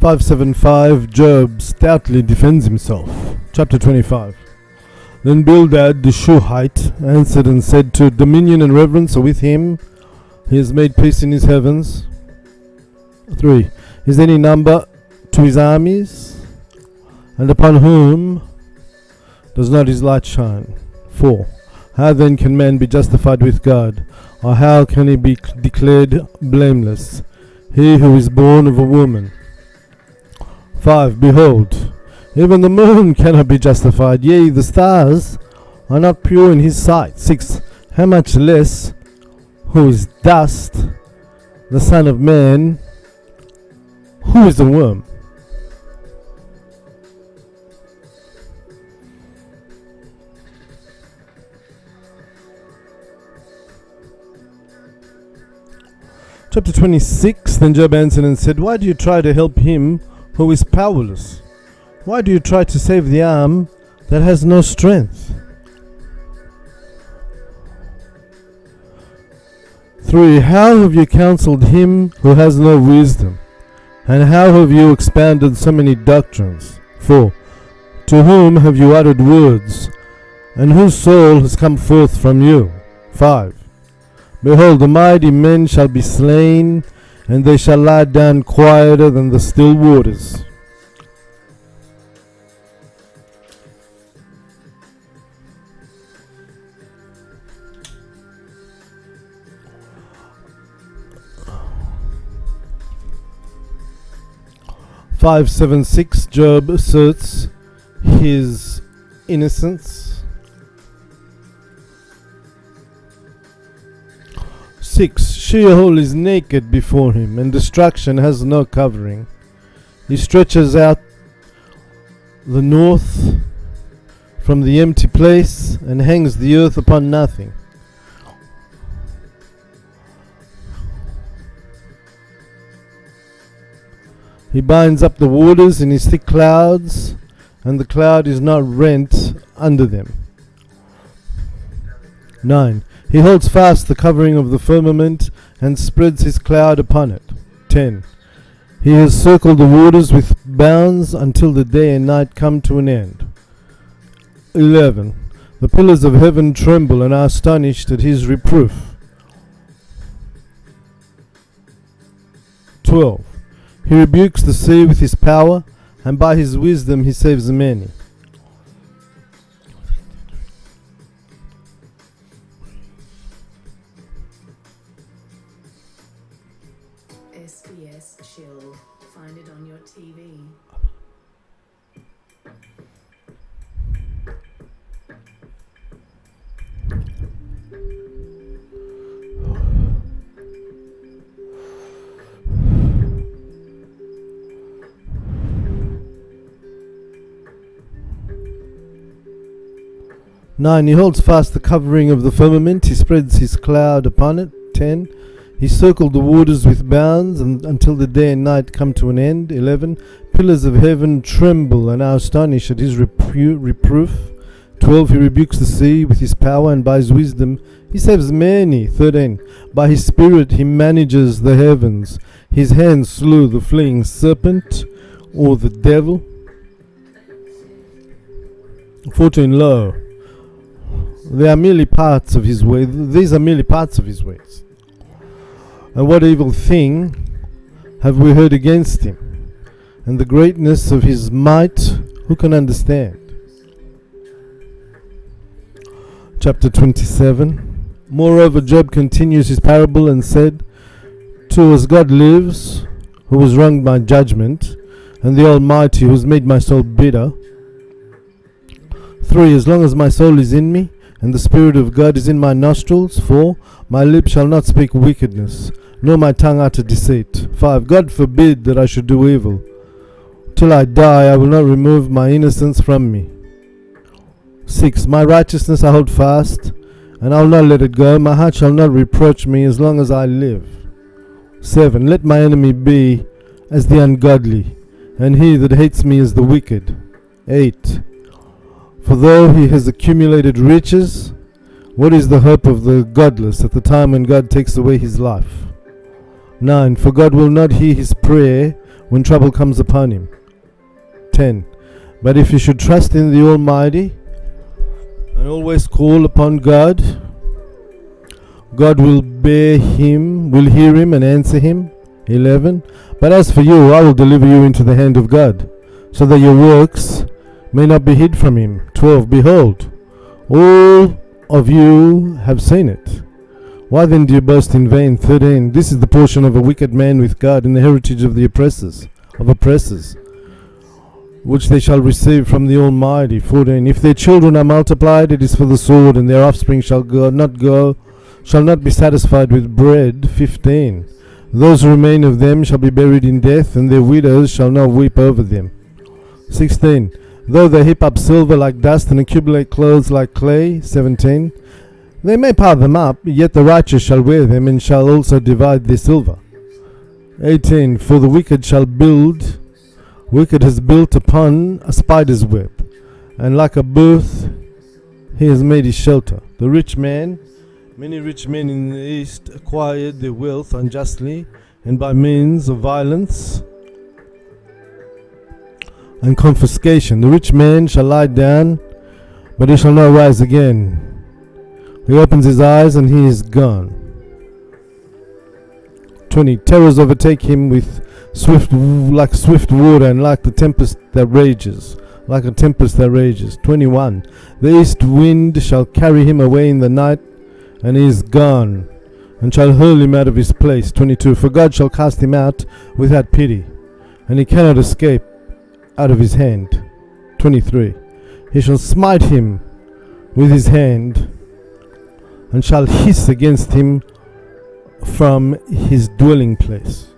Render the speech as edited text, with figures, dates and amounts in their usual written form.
575. Job stoutly defends himself. Chapter 25. Then Bildad the Shuhite answered and said, to dominion and reverence are with him. He has made peace in his heavens. 3. Is any number to his armies? And upon whom does not his light shine? 4. How then can man be justified with God? Or how can he be declared blameless? He who is born of a woman. 5. Behold, even the moon cannot be justified, yea, the stars are not pure in his sight. 6. How much less, who is dust, the Son of Man, who is a worm? Chapter 26. Then Job answered and said, why do you try to help him who is powerless? Why do you try to save the arm that has no strength? 3. How have you counseled him who has no wisdom? And how have you expounded so many doctrines? 4. To whom have you uttered words? And whose soul has come forth from you? 5. Behold, the mighty men shall be slain, and they shall lie down quieter than the still waters. Five, 7, 6. Job asserts his innocence. 6. Sheol is naked before him, and destruction has no covering. He stretches out the north from the empty place, and hangs the earth upon nothing. He binds up the waters in his thick clouds, and the cloud is not rent under them. 9. He holds fast the covering of the firmament, and spreads his cloud upon it. 10. He has circled the waters with bounds until the day and night come to an end. 11. The pillars of heaven tremble and are astonished at his reproof. 12. He rebukes the sea with his power, and by his wisdom he saves many. 9. He holds fast the covering of the firmament, he spreads his cloud upon it. 10. He circled the waters with bounds until the day and night come to an end. 11. Pillars of heaven tremble and are astonished at his reproof. 12. He rebukes the sea with his power, and by his wisdom he saves many. 13. By his spirit he manages the heavens. His hands slew the fleeing serpent, or the devil. 14. Lo, they are merely parts of his way. These are merely parts of his ways. And what evil thing have we heard against him? And the greatness of his might, who can understand? Chapter 27. Moreover, Job continues his parable and said, 2. As God lives, who was wronged by judgment, and the Almighty, who has made my soul bitter. 3. As long as my soul is in me, and the Spirit of God is in my nostrils. 4. My lips shall not speak wickedness, nor my tongue utter deceit. 5. God forbid that I should do evil. Till I die, I will not remove my innocence from me. 6. My righteousness I hold fast, and I will not let it go. My heart shall not reproach me as long as I live. 7. Let my enemy be as the ungodly, and he that hates me as the wicked. 8. For though he has accumulated riches, what is the hope of the godless at the time when God takes away his life? 9. For God will not hear his prayer when trouble comes upon him. 10. But if he should trust in the Almighty and always call upon God, God will hear him and answer him. 11. But as for you, I will deliver you into the hand of God, so that your works may not be hid from him. 12. Behold, all of you have seen it. Why then do you boast in vain? 13. This is the portion of a wicked man with God, and the heritage of the oppressors, which they shall receive from the Almighty. 14. If their children are multiplied, it is for the sword, and their offspring shall not be satisfied with bread. 15. Those who remain of them shall be buried in death, and their widows shall not weep over them. 16. Though they heap up silver like dust and accumulate clothes like clay. 17. They may pile them up, yet the righteous shall wear them, and shall also divide their silver. 18. For the wicked has built upon a spider's web, and like a booth he has made his shelter. Many rich men in the East acquired their wealth unjustly, and by means of violence and confiscation. The rich man shall lie down, but he shall not rise again. He opens his eyes, and he is gone. 20. Terrors overtake him like swift water, and like a tempest that rages. 21. The east wind shall carry him away in the night, and he is gone, and shall hurl him out of his place. 22. For God shall cast him out without pity, and he cannot escape out of his hand. 23. He shall smite him with his hand, and shall hiss against him from his dwelling place.